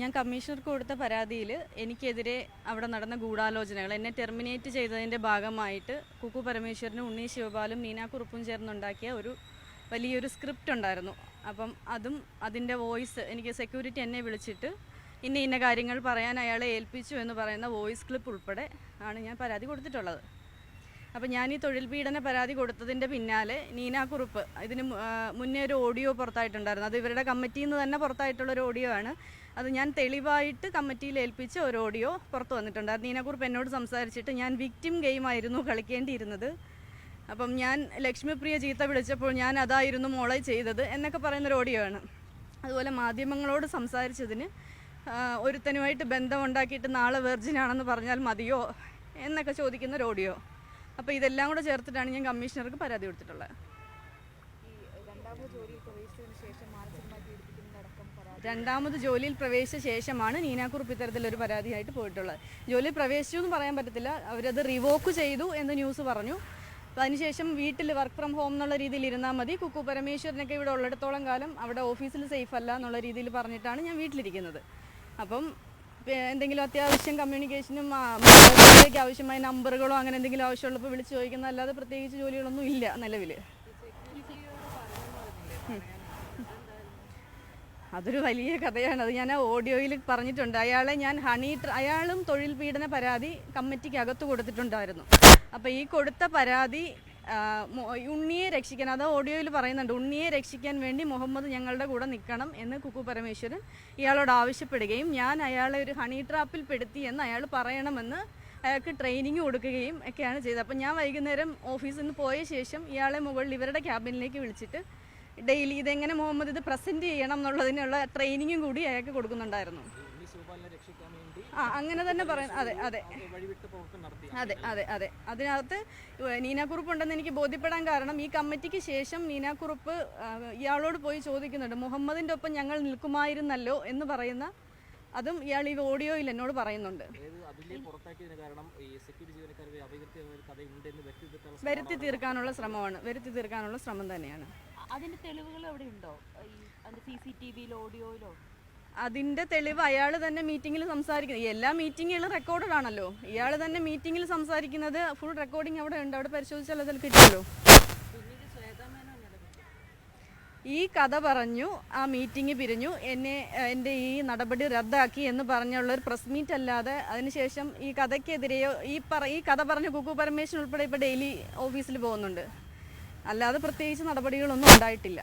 ഞാൻ കമ്മീഷണർക്ക് കൊടുത്ത പരാതിയിൽ എനിക്കെതിരെ അവിടെ നടന്ന ഗൂഢാലോചനകൾ എന്നെ ടെർമിനേറ്റ് ചെയ്തതിൻ്റെ ഭാഗമായിട്ട് കുക്കു പരമേശ്വരനും ഉണ്ണി ശിവപാലും നീന കുറുപ്പും ചേർന്നുണ്ടാക്കിയ ഒരു വലിയൊരു സ്ക്രിപ്റ്റ് ഉണ്ടായിരുന്നു. അപ്പം അതിൻ്റെ വോയിസ് എനിക്ക് സെക്യൂരിറ്റി എന്നെ വിളിച്ചിട്ട് ഇന്ന കാര്യങ്ങൾ പറയാൻ അയാളെ ഏൽപ്പിച്ചു എന്ന് പറയുന്ന വോയിസ് ക്ലിപ്പ് ഉൾപ്പെടെ ആണ് ഞാൻ പരാതി കൊടുത്തിട്ടുള്ളത്. അപ്പം ഞാൻ ഈ തൊഴിൽ പീഡന പരാതി കൊടുത്തതിൻ്റെ പിന്നാലെ നീന കുറുപ്പ് ഇതിന് മുന്നേ ഒരു ഓഡിയോ പുറത്തായിട്ടുണ്ടായിരുന്നു. അത് ഇവരുടെ കമ്മിറ്റിയിൽ നിന്ന് തന്നെ പുറത്തായിട്ടുള്ളൊരു ഓഡിയോ ആണ്. അത് ഞാൻ തെളിവായിട്ട് കമ്മിറ്റിയിൽ ഏൽപ്പിച്ച ഒരു ഓഡിയോ പുറത്ത് വന്നിട്ടുണ്ടായിരുന്നു. നീന കുറുപ്പ് എന്നോട് സംസാരിച്ചിട്ട് ഞാൻ വിക്ടിം ഗെയിമായിരുന്നു കളിക്കേണ്ടിയിരുന്നത്, അപ്പം ഞാൻ ലക്ഷ്മിപ്രിയ ചീത്ത വിളിച്ചപ്പോൾ ഞാൻ അതായിരുന്നു മോളെ ചെയ്തത് എന്നൊക്കെ പറയുന്നൊരു ഓഡിയോ ആണ്. അതുപോലെ മാധ്യമങ്ങളോട് സംസാരിച്ചതിന് ഒരുത്തനുമായിട്ട് ബന്ധമുണ്ടാക്കിയിട്ട് നാളെ വെർജിനാണെന്ന് പറഞ്ഞാൽ മതിയോ എന്നൊക്കെ ചോദിക്കുന്നൊരു ഓഡിയോ. അപ്പോൾ ഇതെല്ലാം കൂടെ ചേർത്തിട്ടാണ് ഞാൻ കമ്മീഷണർക്ക് പരാതി കൊടുത്തിട്ടുള്ളത്. രണ്ടാമത് ജോലിയിൽ പ്രവേശിച്ച ശേഷമാണ് നീന കുറുപ്പ് ഇത്തരത്തിലൊരു പരാതിയായിട്ട് പോയിട്ടുള്ളത്. ജോലിയിൽ പ്രവേശിച്ചു എന്ന് പറയാൻ പറ്റത്തില്ല, അവരത് റിവോക്ക് ചെയ്തു എന്ന് ന്യൂസ് പറഞ്ഞു. അപ്പോൾ അതിനുശേഷം വീട്ടിൽ വർക്ക് ഫ്രം ഹോം എന്നുള്ള രീതിയിൽ ഇരുന്നാൽ മതി, കുക്കു പരമേശ്വരനൊക്കെ ഇവിടെ ഉള്ളിടത്തോളം കാലം അവിടെ ഓഫീസിൽ സേഫ് അല്ല എന്നുള്ള രീതിയിൽ പറഞ്ഞിട്ടാണ് ഞാൻ വീട്ടിലിരിക്കുന്നത്. അപ്പം എന്തെങ്കിലും അത്യാവശ്യം കമ്മ്യൂണിക്കേഷനും ആവശ്യമായ നമ്പറുകളോ അങ്ങനെ എന്തെങ്കിലും ആവശ്യമുള്ളപ്പോൾ വിളിച്ച് ചോദിക്കുന്ന അല്ലാതെ പ്രത്യേകിച്ച് ജോലികളൊന്നും ഇല്ല നിലവിൽ. അതൊരു വലിയ കഥയാണ്, അത് ഞാൻ ആ ഓഡിയോയിൽ പറഞ്ഞിട്ടുണ്ട്. അയാളും തൊഴിൽ പീഡന പരാതി കമ്മിറ്റിക്ക് അകത്ത് കൊടുത്തിട്ടുണ്ടായിരുന്നു. അപ്പോൾ ഈ കൊടുത്ത പരാതി ഉണ്ണിയെ രക്ഷിക്കാൻ, അത് ഓഡിയോയിൽ പറയുന്നുണ്ട്, ഉണ്ണിയെ രക്ഷിക്കാൻ വേണ്ടി മുഹമ്മദ് ഞങ്ങളുടെ കൂടെ നിൽക്കണം എന്ന് കുക്കു പരമേശ്വരൻ ഇയാളോട് ആവശ്യപ്പെടുകയും ഞാൻ അയാളെ ഒരു ഹണി ട്രാപ്പിൽ പെടുത്തി എന്ന് അയാൾ പറയണമെന്ന് അയാൾക്ക് ട്രെയിനിങ് കൊടുക്കുകയും ഒക്കെയാണ് ചെയ്തത്. അപ്പം ഞാൻ വൈകുന്നേരം ഓഫീസിൽ നിന്ന് പോയ ശേഷം ഇയാളെ മുകളിൽ ഇവരുടെ ക്യാബിനിലേക്ക് വിളിച്ചിട്ട് ഡെയിലി ഇതെങ്ങനെ മുഹമ്മദ് ഇത് പ്രസൻറ്റ് ചെയ്യണം എന്നുള്ളതിനുള്ള ട്രെയിനിങ്ങും കൂടി അയാൾക്ക് കൊടുക്കുന്നുണ്ടായിരുന്നു. അങ്ങനെ തന്നെ പറയാം. അതെ അതെ അതെ അതെ അതെ അതിനകത്ത് നീന കുറുപ്പ് ഉണ്ടെന്ന് എനിക്ക് ബോധ്യപ്പെടാൻ കാരണം ഈ കമ്മിറ്റിക്ക് ശേഷം നീന കുറുപ്പ് ഇയാളോട് പോയി ചോദിക്കുന്നുണ്ട്, മുഹമ്മദിൻ്റെ ഒപ്പം ഞങ്ങൾ നിൽക്കുമായിരുന്നല്ലോ എന്ന് പറയുന്ന, അതും ഇയാൾ ഈ ഓഡിയോയിൽ എന്നോട് പറയുന്നുണ്ട്. വരുത്തി തീർക്കാനുള്ള ശ്രമം തന്നെയാണ്. അതിന്റെ തെളിവുകൾ എവിടെ ഉണ്ടോ? CCTVയിലോ ഓഡിയോയിലോ? അതിൻ്റെ തെളിവ് അയാൾ തന്നെ മീറ്റിങ്ങിൽ സംസാരിക്കുന്നത്, എല്ലാ മീറ്റിങ്ങുകളും റെക്കോർഡഡ് ആണല്ലോ. ഇയാൾ തന്നെ മീറ്റിങ്ങിൽ സംസാരിക്കുന്നത് ഫുൾ റെക്കോർഡിങ് അവിടെ ഉണ്ട്, അവിടെ പരിശോധിച്ചാൽ അതിൽ കിട്ടുമല്ലോ. ഈ കഥ പറഞ്ഞു, ആ മീറ്റിംഗ് പിരിഞ്ഞു, എൻ്റെ ഈ നടപടി റദ്ദാക്കി എന്ന് പറഞ്ഞുള്ളൊരു പ്രസ് മീറ്റ് അല്ലാതെ അതിനുശേഷം ഈ കഥയ്ക്കെതിരെയോ ഈ കഥ പറഞ്ഞ കുക്കു പരമേശ്വരൻ ഉൾപ്പെടെ ഇപ്പോൾ ഡെയിലി ഓഫീസിൽ പോകുന്നുണ്ട്, അല്ലാതെ പ്രത്യേകിച്ച് നടപടികളൊന്നും ഉണ്ടായിട്ടില്ല.